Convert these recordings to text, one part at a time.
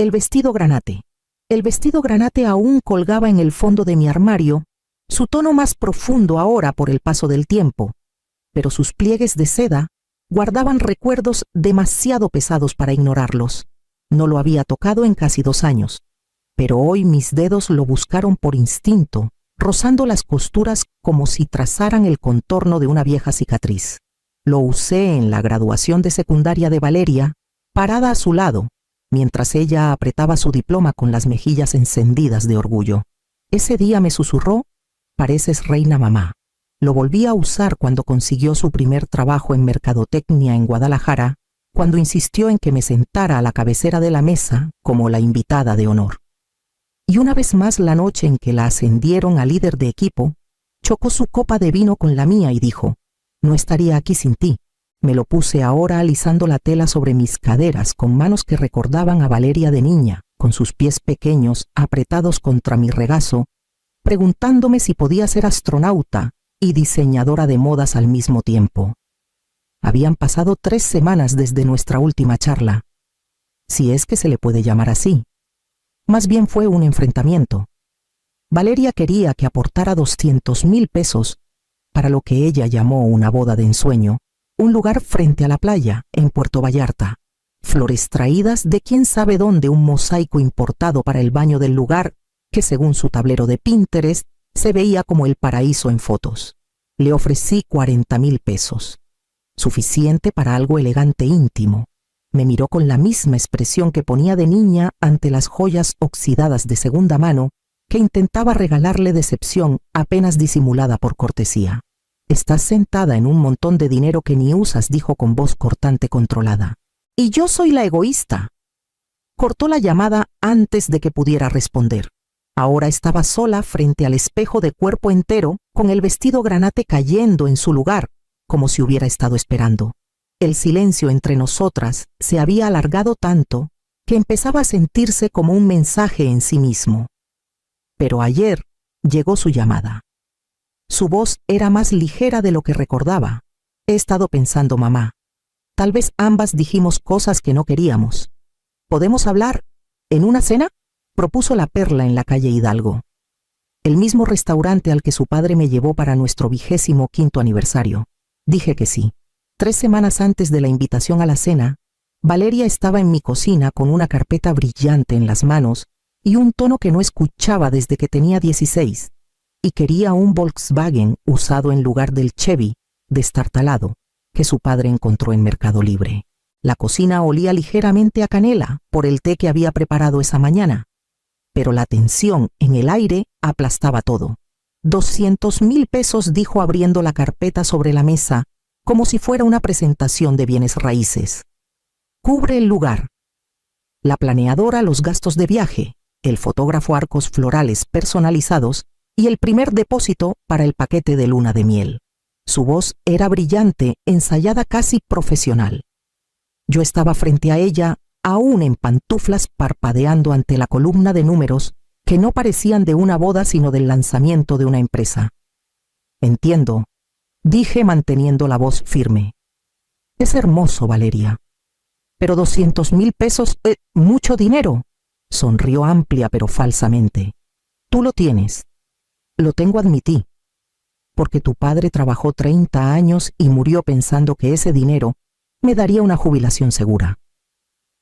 El vestido granate. El vestido granate aún colgaba en el fondo de mi armario, su tono más profundo ahora por el paso del tiempo, pero sus pliegues de seda guardaban recuerdos demasiado pesados para ignorarlos. No lo había tocado en casi 2 años, pero hoy mis dedos lo buscaron por instinto, rozando las costuras como si trazaran el contorno de una vieja cicatriz. Lo usé en la graduación de secundaria de Valeria, parada a su lado, mientras ella apretaba su diploma con las mejillas encendidas de orgullo. Ese día me susurró: «Pareces reina, mamá». Lo volví a usar cuando consiguió su primer trabajo en mercadotecnia en Guadalajara, cuando insistió en que me sentara a la cabecera de la mesa como la invitada de honor. Y una vez más, la noche en que la ascendieron a líder de equipo, chocó su copa de vino con la mía y dijo: «No estaría aquí sin ti». Me lo puse ahora alisando la tela sobre mis caderas con manos que recordaban a Valeria de niña, con sus pies pequeños apretados contra mi regazo, preguntándome si podía ser astronauta y diseñadora de modas al mismo tiempo. Habían pasado 3 semanas desde nuestra última charla, si es que se le puede llamar así. Más bien fue un enfrentamiento. Valeria quería que aportara 200,000 pesos para lo que ella llamó una boda de ensueño, un lugar frente a la playa en Puerto Vallarta, flores traídas de quién sabe dónde, un mosaico importado para el baño del lugar que según su tablero de Pinterest se veía como el paraíso en fotos. Le ofrecí 40,000 pesos, suficiente para algo elegante íntimo. Me miró con la misma expresión que ponía de niña ante las joyas oxidadas de segunda mano que intentaba regalarle decepción apenas disimulada por cortesía. «Estás sentada en un montón de dinero que ni usas», dijo con voz cortante controlada. «Y yo soy la egoísta». Cortó la llamada antes de que pudiera responder. Ahora estaba sola frente al espejo de cuerpo entero, con el vestido granate cayendo en su lugar, como si hubiera estado esperando. El silencio entre nosotras se había alargado tanto que empezaba a sentirse como un mensaje en sí mismo. Pero ayer llegó su llamada. Su voz era más ligera de lo que recordaba. «He estado pensando, mamá. Tal vez ambas dijimos cosas que no queríamos. ¿Podemos hablar en una cena?», propuso la Perla en la calle Hidalgo, el mismo restaurante al que su padre me llevó para nuestro 25º aniversario. Dije que sí. 3 semanas antes de la invitación a la cena, Valeria estaba en mi cocina con una carpeta brillante en las manos y un tono que no escuchaba desde que tenía 16, y quería un Volkswagen usado en lugar del Chevy destartalado que su padre encontró en Mercado Libre. La cocina olía ligeramente a canela por el té que había preparado esa mañana, pero la tensión en el aire aplastaba todo. 200,000 pesos, dijo abriendo la carpeta sobre la mesa, como si fuera una presentación de bienes raíces. Cubre el lugar. La planeadora, los gastos de viaje, el fotógrafo, arcos florales personalizados y el primer depósito para el paquete de luna de miel. Su voz era brillante, ensayada, casi profesional. Yo estaba frente a ella, aún en pantuflas, parpadeando ante la columna de números que no parecían de una boda sino del lanzamiento de una empresa. «Entiendo», dije manteniendo la voz firme. «Es hermoso, Valeria. Pero 200,000 pesos, mucho dinero», sonrió amplia pero falsamente. «Tú lo tienes». «Lo tengo», admití, «porque tu padre trabajó 30 años y murió pensando que ese dinero me daría una jubilación segura.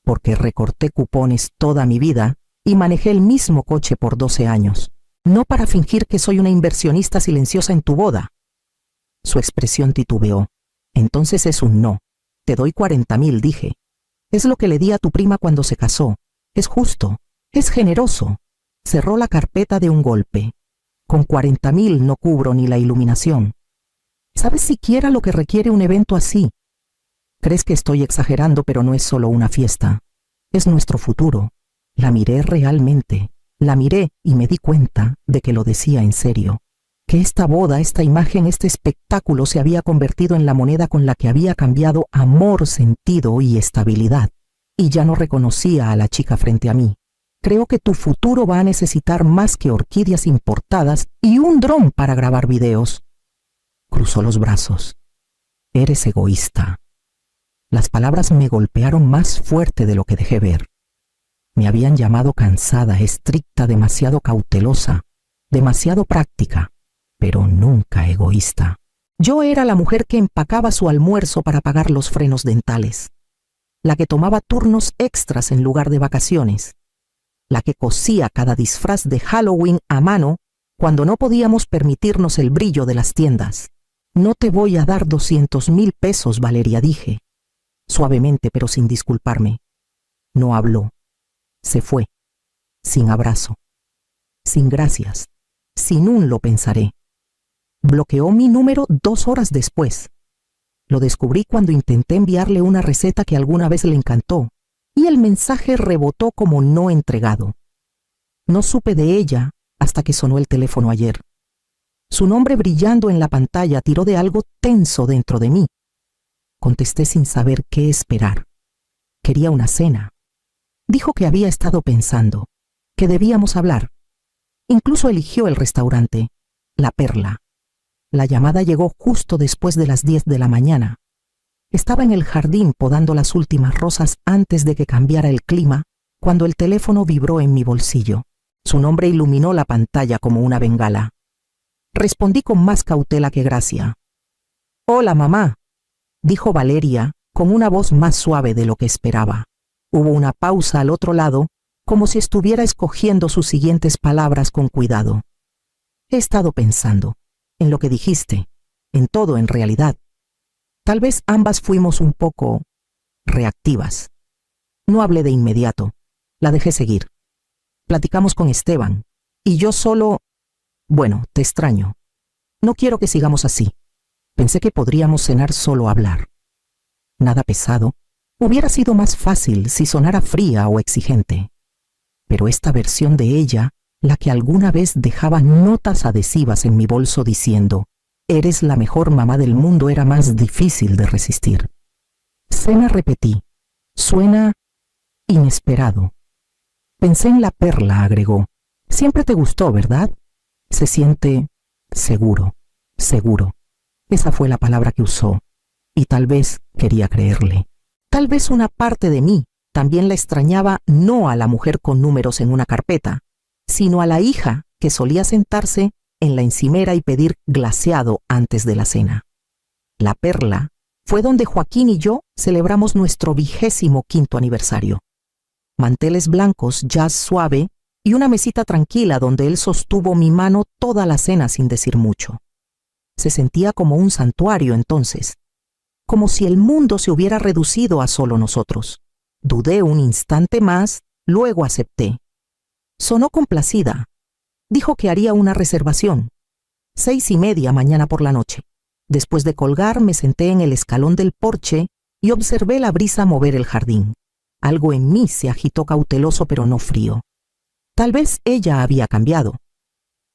Porque recorté cupones toda mi vida y manejé el mismo coche por 12 años, no para fingir que soy una inversionista silenciosa en tu boda». Su expresión titubeó. «Entonces es un no. Te doy 40,000, dije. Es lo que le di a tu prima cuando se casó. Es justo, es generoso». Cerró la carpeta de un golpe. «Con 40,000 no cubro ni la iluminación. ¿Sabes siquiera lo que requiere un evento así? Crees que estoy exagerando, pero no es solo una fiesta. Es nuestro futuro». La miré realmente. La miré y me di cuenta de que lo decía en serio. Que esta boda, esta imagen, este espectáculo se había convertido en la moneda con la que había cambiado amor, sentido y estabilidad. Y ya no reconocía a la chica frente a mí. «Creo que tu futuro va a necesitar más que orquídeas importadas y un dron para grabar videos». Cruzó los brazos. «Eres egoísta». Las palabras me golpearon más fuerte de lo que dejé ver. Me habían llamado cansada, estricta, demasiado cautelosa, demasiado práctica, pero nunca egoísta. Yo era la mujer que empacaba su almuerzo para pagar los frenos dentales, la que tomaba turnos extras en lugar de vacaciones, la que cosía cada disfraz de Halloween a mano cuando no podíamos permitirnos el brillo de las tiendas. No te voy a dar 200,000 pesos, Valeria, dije, suavemente pero sin disculparme. No habló. Se fue, sin abrazo, sin gracias, sin un lo pensaré. Bloqueó mi número 2 horas después. Lo descubrí cuando intenté enviarle una receta que alguna vez le encantó, y el mensaje rebotó como no entregado. No supe de ella hasta que sonó el teléfono ayer. Su nombre brillando en la pantalla tiró de algo tenso dentro de mí. Contesté sin saber qué esperar. Quería una cena. Dijo que había estado pensando, que debíamos hablar. Incluso eligió el restaurante, La Perla. La llamada llegó justo después de las 10 de la mañana. Estaba en el jardín podando las últimas rosas antes de que cambiara el clima, cuando el teléfono vibró en mi bolsillo. Su nombre iluminó la pantalla como una bengala. Respondí con más cautela que gracia. «Hola, mamá», dijo Valeria, con una voz más suave de lo que esperaba. Hubo una pausa al otro lado, como si estuviera escogiendo sus siguientes palabras con cuidado. «He estado pensando en lo que dijiste, en todo en realidad. Tal vez ambas fuimos un poco reactivas. No hablé de inmediato, la dejé seguir. Platicamos con Esteban, y yo solo... Bueno, te extraño. No quiero que sigamos así. Pensé que podríamos cenar solo a hablar. Nada pesado. Hubiera sido más fácil si sonara fría o exigente. Pero esta versión de ella, la que alguna vez dejaba notas adhesivas en mi bolso diciendo, «Eres la mejor mamá del mundo», era más difícil de resistir. Cena, repetí. Suena inesperado. Pensé en La Perla, agregó. Siempre te gustó, ¿verdad? Se siente seguro, seguro. Esa fue la palabra que usó, y tal vez quería creerle. Tal vez una parte de mí también la extrañaba, no a la mujer con números en una carpeta, sino a la hija que solía sentarse en la encimera y pedir glaseado antes de la cena. La Perla fue donde Joaquín y yo celebramos nuestro 25º aniversario. Manteles blancos, jazz suave y una mesita tranquila donde él sostuvo mi mano toda la cena sin decir mucho. Se sentía como un santuario entonces, como si el mundo se hubiera reducido a solo nosotros. Dudé un instante más, luego acepté. Sonó complacida. Dijo que haría una reservación. 6:30 mañana por la noche. Después de colgar, me senté en el escalón del porche y observé la brisa mover el jardín. Algo en mí se agitó cauteloso pero no frío. Tal vez ella había cambiado.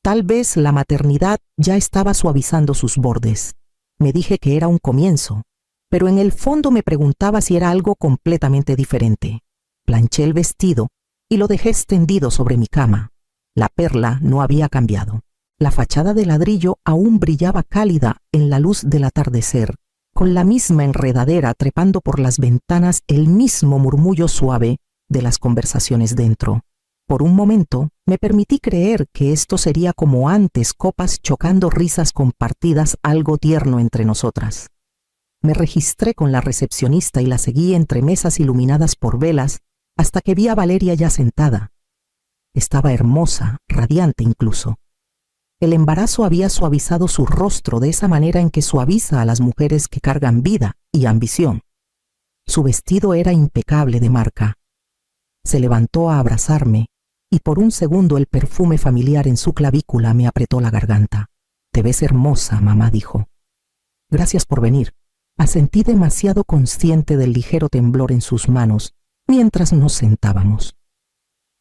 Tal vez la maternidad ya estaba suavizando sus bordes. Me dije que era un comienzo, pero en el fondo me preguntaba si era algo completamente diferente. Planché el vestido y lo dejé extendido sobre mi cama. La Perla no había cambiado. La fachada de ladrillo aún brillaba cálida en la luz del atardecer, con la misma enredadera trepando por las ventanas, el mismo murmullo suave de las conversaciones dentro. Por un momento me permití creer que esto sería como antes, copas chocando, risas compartidas, algo tierno entre nosotras. Me registré con la recepcionista y la seguí entre mesas iluminadas por velas hasta que vi a Valeria ya sentada. Estaba hermosa, radiante incluso. El embarazo había suavizado su rostro de esa manera en que suaviza a las mujeres que cargan vida y ambición. Su vestido era impecable de marca. Se levantó a abrazarme y por un segundo el perfume familiar en su clavícula me apretó la garganta. «Te ves hermosa, mamá», dijo. «Gracias por venir». Asentí demasiado consciente del ligero temblor en sus manos mientras nos sentábamos.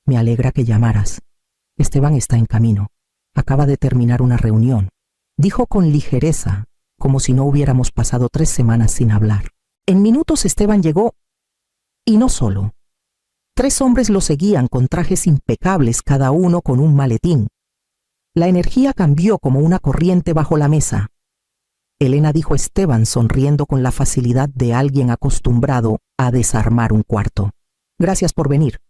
«Me alegra que llamaras. Esteban está en camino. Acaba de terminar una reunión», dijo con ligereza, como si no hubiéramos pasado 3 semanas sin hablar. En minutos Esteban llegó, y no solo. 3 hombres lo seguían con trajes impecables, cada uno con un maletín. La energía cambió como una corriente bajo la mesa. «Elena», dijo Esteban, sonriendo con la facilidad de alguien acostumbrado a desarmar un cuarto. «Gracias por venir».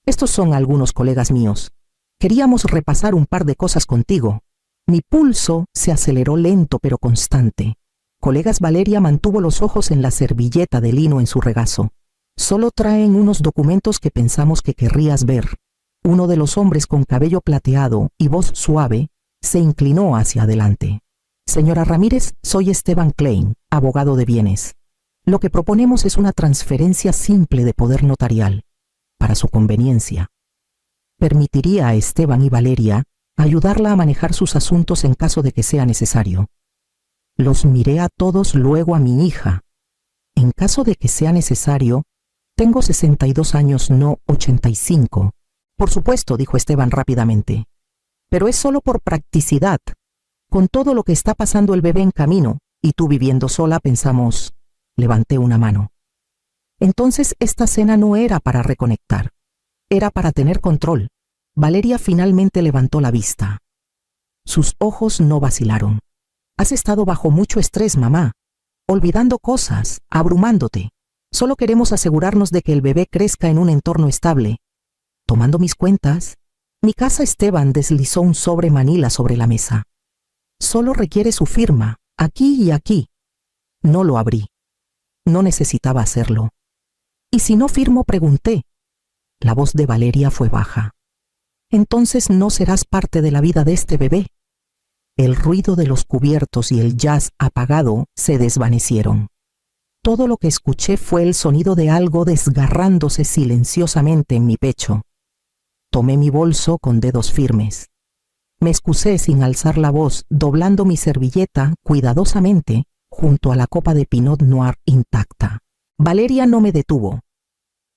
Estos son algunos colegas míos. Queríamos repasar un par de cosas contigo. Mi pulso se aceleró lento pero constante. Colegas, Valeria mantuvo los ojos en la servilleta de lino en su regazo. Solo traen unos documentos que pensamos que querrías ver. Uno de los hombres con cabello plateado y voz suave se inclinó hacia adelante. Señora Ramírez, soy Esteban Klein, abogado de bienes. Lo que proponemos es una transferencia simple de poder notarial, para su conveniencia. Permitiría a Esteban y Valeria ayudarla a manejar sus asuntos en caso de que sea necesario. Los miré a todos, luego a mi hija. En caso de que sea necesario, tengo 62 años, no 85. Por supuesto, dijo Esteban rápidamente. Pero es solo por practicidad. Con todo lo que está pasando el bebé en camino y tú viviendo sola, pensamos... Levanté una mano. Entonces esta cena no era para reconectar. Era para tener control. Valeria finalmente levantó la vista. Sus ojos no vacilaron. Has estado bajo mucho estrés, mamá. Olvidando cosas, abrumándote. Solo queremos asegurarnos de que el bebé crezca en un entorno estable. Tomando mis cuentas, mi casa. Esteban deslizó un sobre manila sobre la mesa. Solo requiere su firma, aquí y aquí. No lo abrí. No necesitaba hacerlo. ¿Y si no firmo?, pregunté. La voz de Valeria fue baja. Entonces no serás parte de la vida de este bebé. El ruido de los cubiertos y el jazz apagado se desvanecieron. Todo lo que escuché fue el sonido de algo desgarrándose silenciosamente en mi pecho. Tomé mi bolso con dedos firmes. Me excusé sin alzar la voz, doblando mi servilleta cuidadosamente junto a la copa de Pinot Noir intacta. Valeria no me detuvo.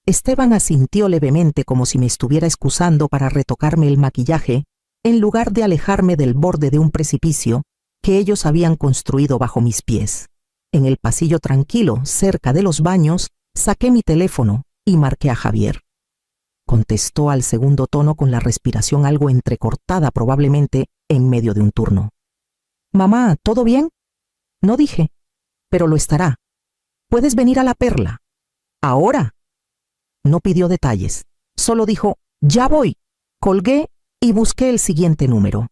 Esteban asintió levemente como si me estuviera excusando para retocarme el maquillaje, en lugar de alejarme del borde de un precipicio que ellos habían construido bajo mis pies. En el pasillo tranquilo, cerca de los baños, saqué mi teléfono y marqué a Javier. Contestó al segundo tono con la respiración algo entrecortada, probablemente en medio de un turno. «Mamá, ¿todo bien?» No dije, pero lo estará. ¿Puedes venir a La Perla? ¿Ahora? No pidió detalles, solo dijo, «Ya voy». Colgué y busqué el siguiente número.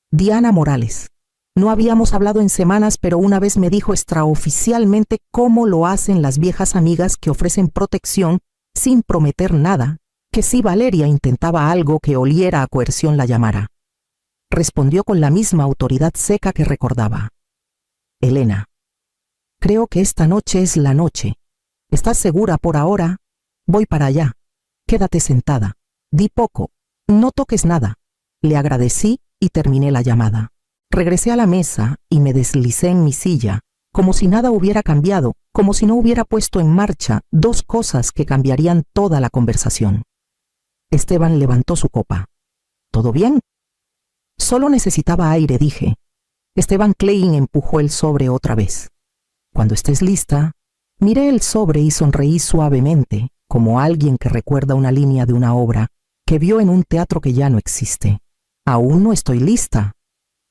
Diana Morales. No habíamos hablado en semanas, pero una vez me dijo extraoficialmente cómo lo hacen las viejas amigas que ofrecen protección sin prometer nada, que si Valeria intentaba algo que oliera a coerción la llamara. Respondió con la misma autoridad seca que recordaba. «Elena, creo que esta noche es la noche. ¿Estás segura por ahora? Voy para allá. Quédate sentada. Di poco. No toques nada». Le agradecí y terminé la llamada. Regresé a la mesa y me deslicé en mi silla, como si nada hubiera cambiado, como si no hubiera puesto en marcha dos cosas que cambiarían toda la conversación. Esteban levantó su copa. «¿Todo bien?» «Solo necesitaba aire», dije. Esteban Klein empujó el sobre otra vez. «Cuando estés lista». Miré el sobre y sonreí suavemente, como alguien que recuerda una línea de una obra que vio en un teatro que ya no existe. «Aún no estoy lista»,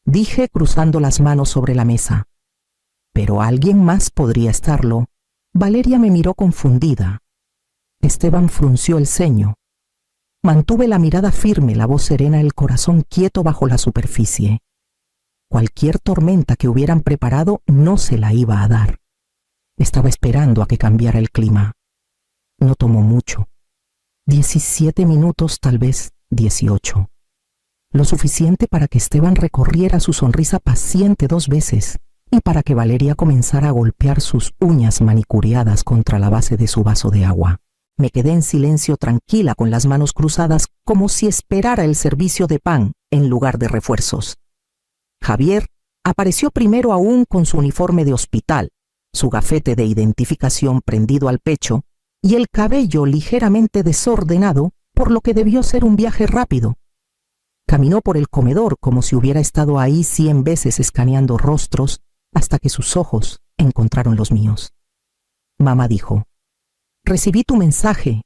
dije cruzando las manos sobre la mesa. «Pero alguien más podría estarlo». Valeria me miró confundida. Esteban frunció el ceño. Mantuve la mirada firme, la voz serena, el corazón quieto bajo la superficie. Cualquier tormenta que hubieran preparado no se la iba a dar. Estaba esperando a que cambiara el clima. No tomó mucho. 17 minutos, tal vez 18. Lo suficiente para que Esteban recorriera su sonrisa paciente 2 veces y para que Valeria comenzara a golpear sus uñas manicuriadas contra la base de su vaso de agua. Me quedé en silencio, tranquila, con las manos cruzadas, como si esperara el servicio de pan en lugar de refuerzos. Javier apareció primero, aún con su uniforme de hospital, su gafete de identificación prendido al pecho y el cabello ligeramente desordenado, por lo que debió ser un viaje rápido. Caminó por el comedor como si hubiera estado ahí 100 veces escaneando rostros hasta que sus ojos encontraron los míos. Mamá dijo, «Recibí tu mensaje».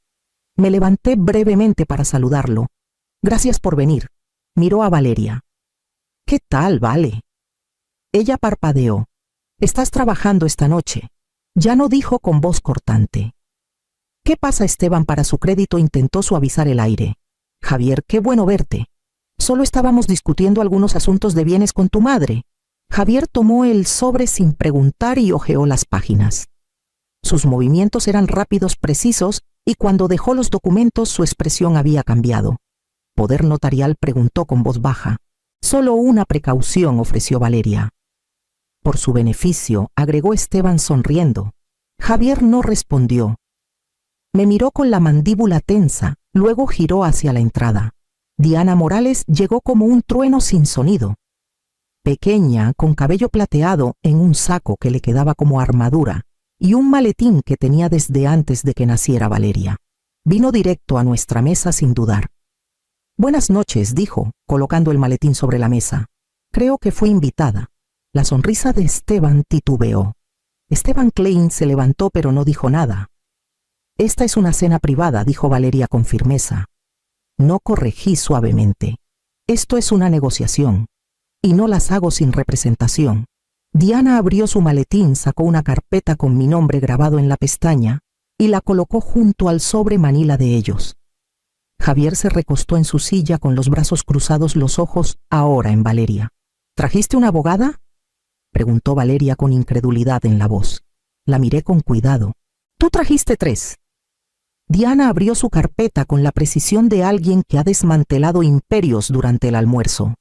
Me levanté brevemente para saludarlo. «Gracias por venir». Miró a Valeria. «¿Qué tal, Vale?» Ella parpadeó. «¿Estás trabajando esta noche?». Ya no dijo con voz cortante. ¿Qué pasa, Esteban? Para su crédito intentó suavizar el aire. Javier, qué bueno verte. Solo estábamos discutiendo algunos asuntos de bienes con tu madre. Javier tomó el sobre sin preguntar y hojeó las páginas. Sus movimientos eran rápidos, precisos, y cuando dejó los documentos su expresión había cambiado. Poder Notarial preguntó con voz baja. Solo una precaución, ofreció Valeria. Por su beneficio, agregó Esteban sonriendo. Javier no respondió. Me miró con la mandíbula tensa, luego giró hacia la entrada. Diana Morales llegó como un trueno sin sonido. Pequeña, con cabello plateado, en un saco que le quedaba como armadura, y un maletín que tenía desde antes de que naciera Valeria. Vino directo a nuestra mesa sin dudar. Buenas noches, dijo, colocando el maletín sobre la mesa. Creo que fui invitada. La sonrisa de Esteban titubeó. Esteban Klein se levantó pero no dijo nada. Esta es una cena privada, dijo Valeria con firmeza. No, corregí suavemente. Esto es una negociación, y no las hago sin representación. Diana abrió su maletín, sacó una carpeta con mi nombre grabado en la pestaña y la colocó junto al sobre manila de ellos. Javier se recostó en su silla con los brazos cruzados, los ojos ahora en Valeria. ¿Trajiste una abogada?, preguntó Valeria con incredulidad en la voz. La miré con cuidado. Tú trajiste 3. Diana abrió su carpeta con la precisión de alguien que ha desmantelado imperios durante el almuerzo.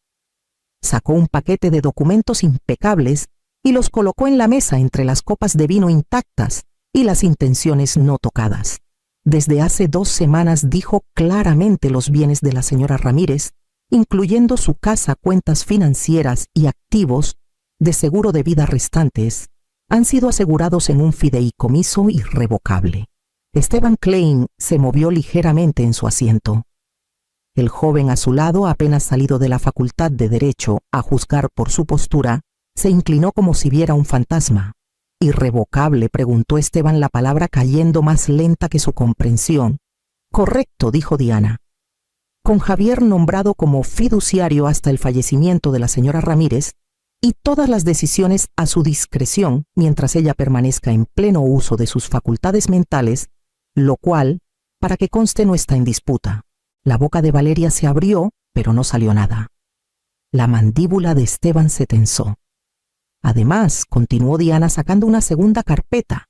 Sacó un paquete de documentos impecables y los colocó en la mesa entre las copas de vino intactas y las intenciones no tocadas. Desde hace 2 semanas dijo claramente los bienes de la señora Ramírez, incluyendo su casa, cuentas financieras y activos de seguro de vida restantes, han sido asegurados en un fideicomiso irrevocable. Esteban Klein se movió ligeramente en su asiento. El joven a su lado, apenas salido de la Facultad de Derecho, a juzgar por su postura, se inclinó como si viera un fantasma. «¿Irrevocable?», preguntó Esteban, la palabra cayendo más lenta que su comprensión. «Correcto», dijo Diana. Con Javier nombrado como fiduciario hasta el fallecimiento de la señora Ramírez, y todas las decisiones a su discreción mientras ella permanezca en pleno uso de sus facultades mentales, lo cual, para que conste, no está en disputa. La boca de Valeria se abrió, pero no salió nada. La mandíbula de Esteban se tensó. Además, continuó Diana sacando una segunda carpeta.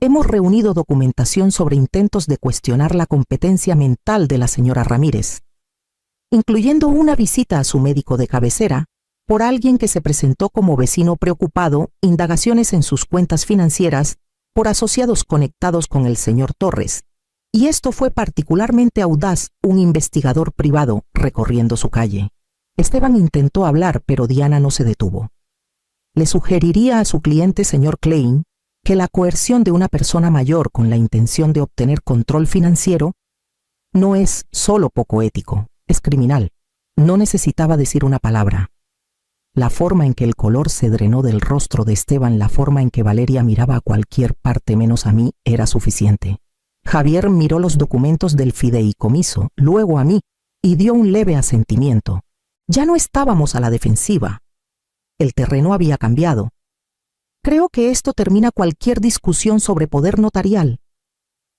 Hemos reunido documentación sobre intentos de cuestionar la competencia mental de la señora Ramírez, incluyendo una visita a su médico de cabecera por alguien que se presentó como vecino preocupado, indagaciones en sus cuentas financieras por asociados conectados con el señor Torres. Y esto fue particularmente audaz, un investigador privado recorriendo su calle. Esteban intentó hablar, pero Diana no se detuvo. Le sugeriría a su cliente, señor Klein, que la coerción de una persona mayor con la intención de obtener control financiero no es solo poco ético, es criminal. No necesitaba decir una palabra. La forma en que el color se drenó del rostro de Esteban, la forma en que Valeria miraba a cualquier parte menos a mí, era suficiente. Javier miró los documentos del fideicomiso, luego a mí, y dio un leve asentimiento. Ya no estábamos a la defensiva. El terreno había cambiado. Creo que esto termina cualquier discusión sobre poder notarial,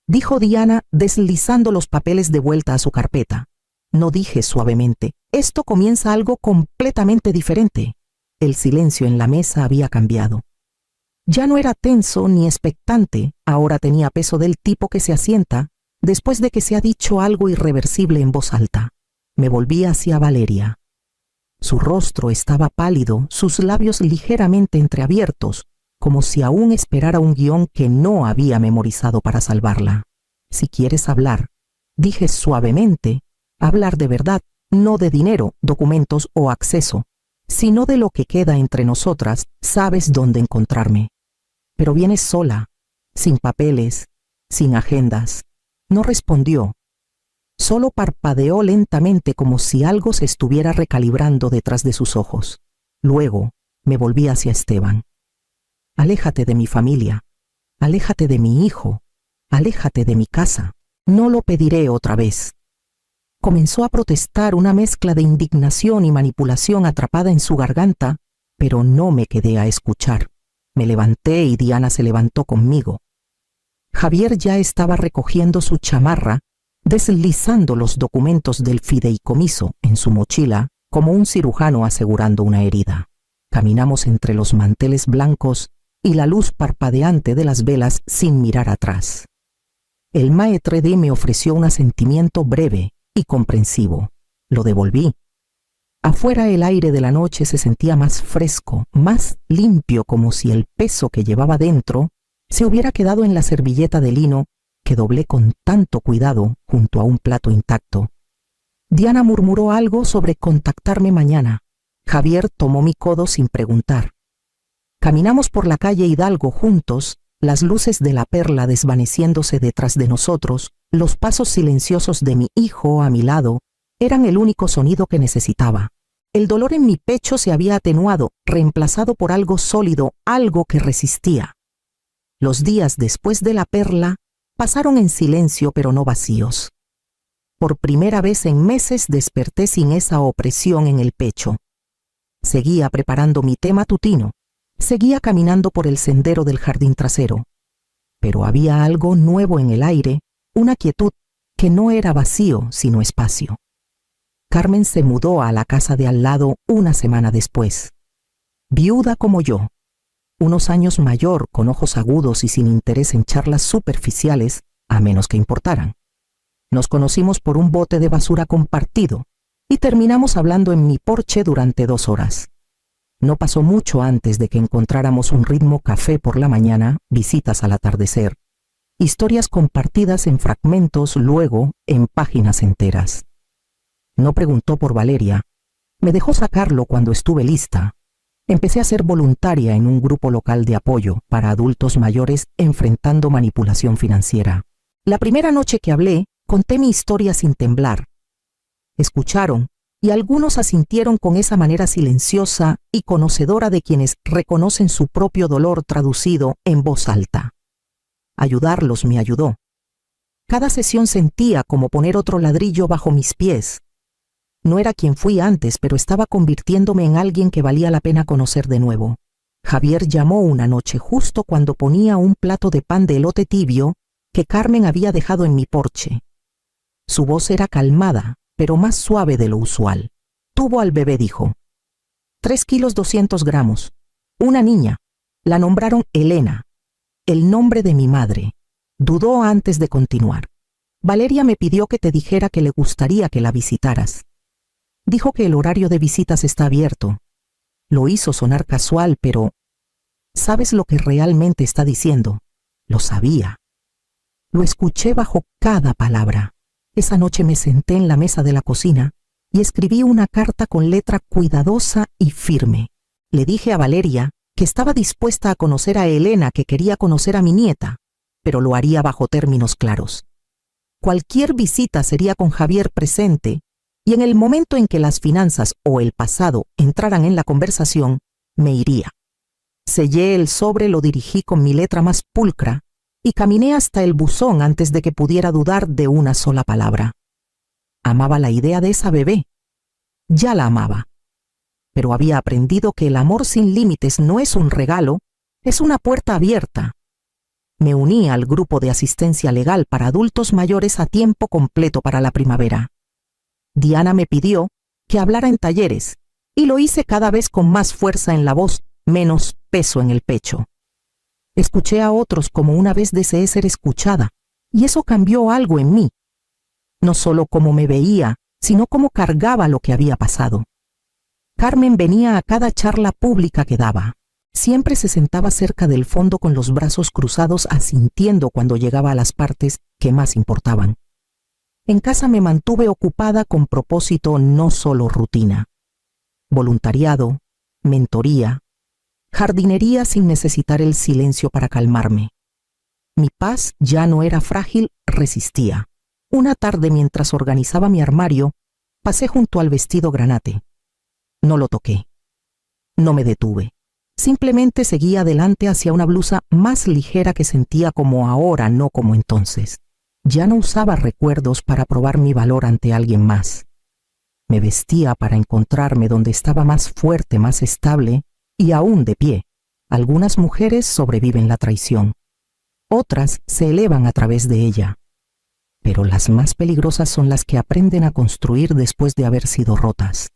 dijo Diana, deslizando los papeles de vuelta a su carpeta. No, dije suavemente, esto comienza algo completamente diferente. El silencio en la mesa había cambiado. Ya no era tenso ni expectante, ahora tenía peso del tipo que se asienta después de que se ha dicho algo irreversible en voz alta. Me volví hacia Valeria. Su rostro estaba pálido, sus labios ligeramente entreabiertos, como si aún esperara un guión que no había memorizado para salvarla. Si quieres hablar, dije suavemente, hablar de verdad, no de dinero, documentos o acceso, sino de lo que queda entre nosotras, sabes dónde encontrarme. Pero vienes sola, sin papeles, sin agendas. No respondió. Solo parpadeó lentamente como si algo se estuviera recalibrando detrás de sus ojos. Luego me volví hacia Esteban. Aléjate de mi familia, aléjate de mi hijo, aléjate de mi casa. No lo pediré otra vez. Comenzó a protestar, una mezcla de indignación y manipulación atrapada en su garganta, pero no me quedé a escuchar. Me levanté y Diana se levantó conmigo. Javier ya estaba recogiendo su chamarra, deslizando los documentos del fideicomiso en su mochila como un cirujano asegurando una herida. Caminamos entre los manteles blancos y la luz parpadeante de las velas sin mirar atrás. El maître d' me ofreció un asentimiento breve y comprensivo. Lo devolví. Afuera el aire de la noche se sentía más fresco, más limpio, como si el peso que llevaba dentro se hubiera quedado en la servilleta de lino que doblé con tanto cuidado junto a un plato intacto. Diana murmuró algo sobre contactarme mañana. Javier tomó mi codo sin preguntar. Caminamos por la calle Hidalgo juntos, las luces de la Perla desvaneciéndose detrás de nosotros, los pasos silenciosos de mi hijo a mi lado eran el único sonido que necesitaba. El dolor en mi pecho se había atenuado, reemplazado por algo sólido, algo que resistía. Los días después de la Perla pasaron en silencio pero no vacíos. Por primera vez en meses desperté sin esa opresión en el pecho. Seguía preparando mi té matutino, seguía caminando por el sendero del jardín trasero, pero había algo nuevo en el aire, una quietud que no era vacío sino espacio. Carmen se mudó a la casa de al lado una semana después. Viuda como yo, unos años mayor, con ojos agudos y sin interés en charlas superficiales, a menos que importaran. Nos conocimos por un bote de basura compartido y terminamos hablando en mi porche durante 2 horas. No pasó mucho antes de que encontráramos un ritmo café por la mañana, visitas al atardecer, historias compartidas en fragmentos, luego en páginas enteras. No preguntó por Valeria. Me dejó sacarlo cuando estuve lista. Empecé a ser voluntaria en un grupo local de apoyo para adultos mayores enfrentando manipulación financiera. La primera noche que hablé, conté mi historia sin temblar. Escucharon, y algunos asintieron con esa manera silenciosa y conocedora de quienes reconocen su propio dolor traducido en voz alta. Ayudarlos me ayudó. Cada sesión sentía como poner otro ladrillo bajo mis pies. No era quien fui antes, pero estaba convirtiéndome en alguien que valía la pena conocer de nuevo. Javier llamó una noche justo cuando ponía un plato de pan de elote tibio que Carmen había dejado en mi porche. Su voz era calmada, pero más suave de lo usual. Tuvo al bebé, dijo. 3 kilos 200 gramos. Una niña. La nombraron Elena. El nombre de mi madre. Dudó antes de continuar. Valeria me pidió que te dijera que le gustaría que la visitaras. Dijo que el horario de visitas está abierto. Lo hizo sonar casual, pero ¿sabes lo que realmente está diciendo? Lo sabía. Lo escuché bajo cada palabra. Esa noche me senté en la mesa de la cocina y escribí una carta con letra cuidadosa y firme. Le dije a Valeria que estaba dispuesta a conocer a Elena, que quería conocer a mi nieta, pero lo haría bajo términos claros. Cualquier visita sería con Javier presente, y en el momento en que las finanzas o el pasado entraran en la conversación, me iría. Sellé el sobre, lo dirigí con mi letra más pulcra y caminé hasta el buzón antes de que pudiera dudar de una sola palabra. Amaba la idea de esa bebé. Ya la amaba. Pero había aprendido que el amor sin límites no es un regalo, es una puerta abierta. Me uní al grupo de asistencia legal para adultos mayores a tiempo completo para la primavera. Diana me pidió que hablara en talleres, y lo hice cada vez con más fuerza en la voz, menos peso en el pecho. Escuché a otros como una vez deseé ser escuchada, y eso cambió algo en mí. No solo cómo me veía, sino cómo cargaba lo que había pasado. Carmen venía a cada charla pública que daba. Siempre se sentaba cerca del fondo con los brazos cruzados, asintiendo cuando llegaba a las partes que más importaban. En casa me mantuve ocupada con propósito, no solo rutina. Voluntariado, mentoría, jardinería sin necesitar el silencio para calmarme. Mi paz ya no era frágil, resistía. Una tarde, mientras organizaba mi armario, pasé junto al vestido granate. No lo toqué. No me detuve. Simplemente seguí adelante hacia una blusa más ligera que sentía como ahora, no como entonces. Ya no usaba recuerdos para probar mi valor ante alguien más. Me vestía para encontrarme donde estaba más fuerte, más estable y aún de pie. Algunas mujeres sobreviven la traición. otras se elevan a través de ella. Pero las más peligrosas son las que aprenden a construir después de haber sido rotas.